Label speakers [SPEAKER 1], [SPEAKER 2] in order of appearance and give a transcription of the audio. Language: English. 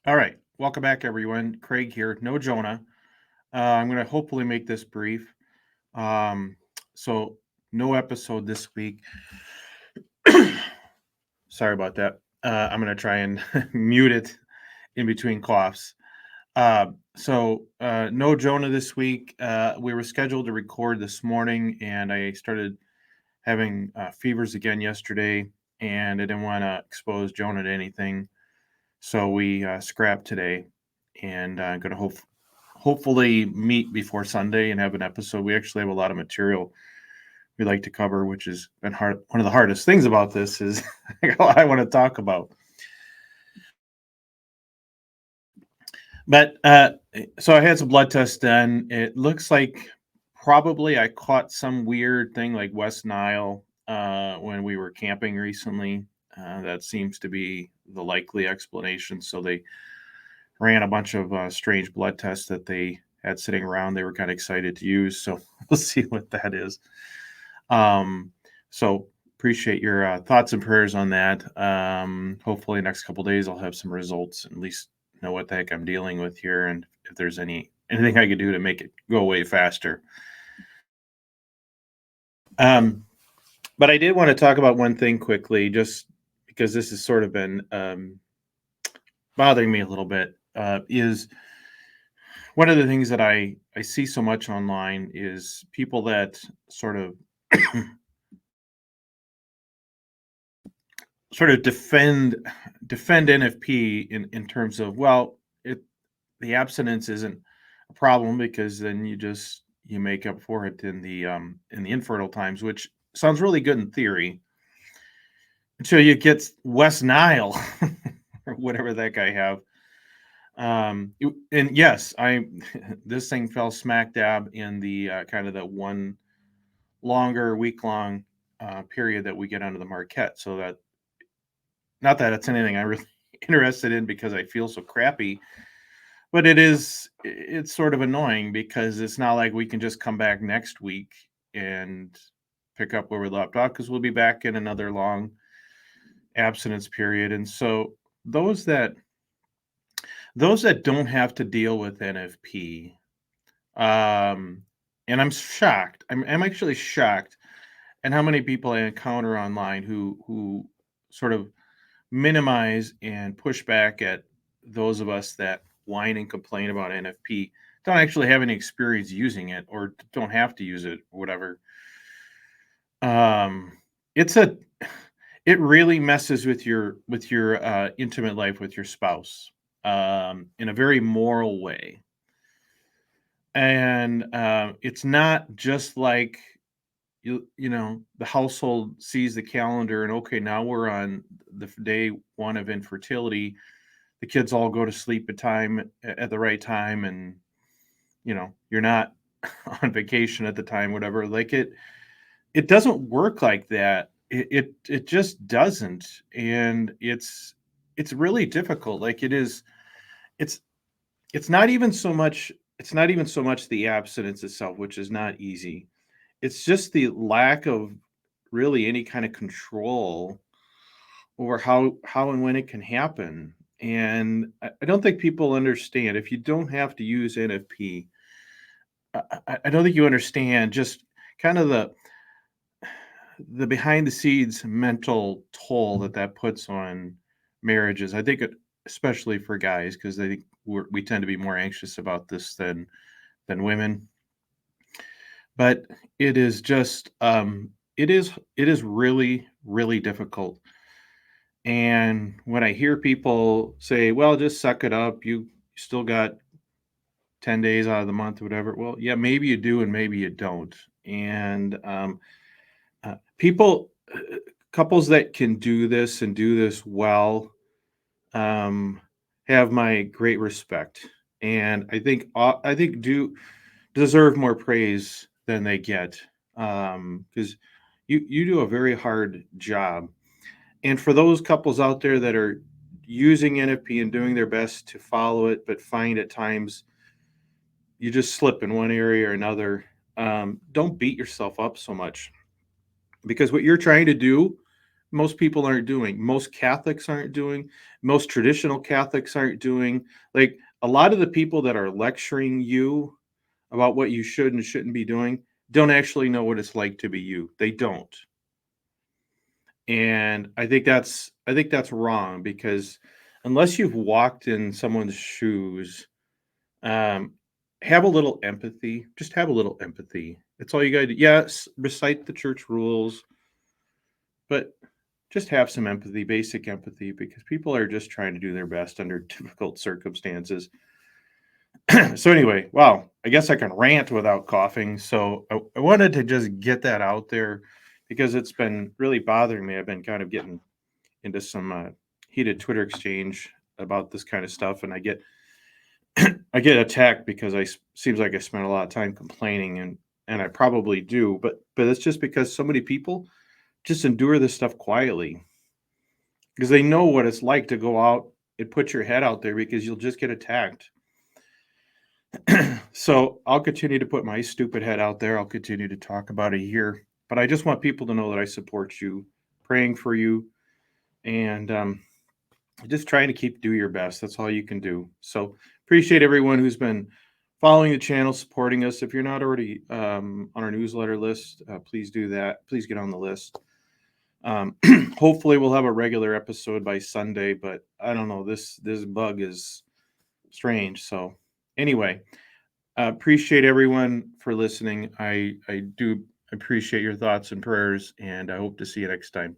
[SPEAKER 1] All right. Welcome back, everyone. Craig here. No Jonah. I'm going to hopefully make this brief. Um, so, no episode this week. Sorry about that. I'm going to try and mute it in between coughs. No Jonah this week. We were scheduled to record this morning, and I started having fevers again yesterday, and I didn't want to expose Jonah to anything. So we scrapped today, and I'm going to hopefully meet before Sunday and have an episode. We actually have a lot of material we like to cover, which has been hard. One of the hardest things about this is I want to talk about. But so I had some blood tests done. It looks like probably I caught some weird thing like West Nile when we were camping recently. That seems to be the likely explanation. So they ran a bunch of strange blood tests that they had sitting around. They were kind of excited to use. So we'll see what that is. So appreciate your thoughts and prayers on that. Hopefully, next couple days I'll have some results, and at least know what the heck I'm dealing with here, and if there's anything I could do to make it go away faster. But I did want to talk about one thing quickly, just because this has sort of been bothering me a little bit. Is one of the things that I see so much online is people that sort of defend NFP in terms of, well, the abstinence isn't a problem because then you make up for it in the infertile times, which sounds really good in theory until you get West Nile or whatever that guy have. And yes, this thing fell smack dab in the kind of the one longer week long period that we get under the Marquette. So that, not that it's anything I'm really interested in because I feel so crappy, but it's sort of annoying because it's not like we can just come back next week and pick up where we left off, because we'll be back in another long abstinence period. And so those that don't have to deal with NFP, and I'm shocked. I'm actually shocked at how many people I encounter online who sort of minimize and push back at those of us that whine and complain about NFP, don't actually have any experience using it or don't have to use it or whatever. It's a it really messes with your intimate life with your spouse in a very moral way. And it's not just like the household sees the calendar and, okay, now we're on the day one of infertility. The kids all go to sleep at the right time, and you're not on vacation at the time, whatever. Like it doesn't work like that. It just doesn't, and it's really difficult. Like it's it's not even so much the abstinence itself, which is not easy. It's just the lack of really any kind of control over how and when it can happen. And I don't think people understand, if you don't have to use NFP, I don't think you understand just kind of the behind the scenes mental toll that puts on marriages. I think especially for guys, because I think we tend to be more anxious about this than women. But it is just it is really, really difficult. And when I hear people say, well, just suck it up, you still got 10 days out of the month or whatever. Well, yeah, maybe you do and maybe you don't. And people, couples that can do this and do this well, have my great respect. And I think do deserve more praise than they get, because you do a very hard job. And for those couples out there that are using NFP and doing their best to follow it, but find at times you just slip in one area or another, don't beat yourself up so much, because what you're trying to do most people aren't doing, most Catholics aren't doing, most traditional Catholics aren't doing. Like a lot of the people that are lecturing you about what you should and shouldn't be doing don't actually know what it's like to be you. They don't. And I think that's wrong because unless you've walked in someone's shoes, um, have a little empathy. Just have a little empathy. That's all you got to do. Yes, recite the church rules, but just have some empathy, basic empathy, because people are just trying to do their best under difficult circumstances. So anyway, wow, I guess I can rant without coughing. So I wanted to just get that out there because it's been really bothering me. I've been kind of getting into some heated Twitter exchange about this kind of stuff, and I get attacked because seems like I spend a lot of time complaining, and I probably do, but it's just because so many people just endure this stuff quietly because they know what it's like to go out and put your head out there because you'll just get attacked. So I'll continue to put my stupid head out there. I'll continue to talk about it here, but I just want people to know that I support you, praying for you, and just trying to do your best. That's all you can do. So appreciate everyone who's been following the channel, supporting us. If you're not already on our newsletter list, please do that. Please get on the list. Um, Hopefully we'll have a regular episode by Sunday, but I don't know. This bug is strange. So anyway, appreciate everyone for listening. I do appreciate your thoughts and prayers, and I hope to see you next time.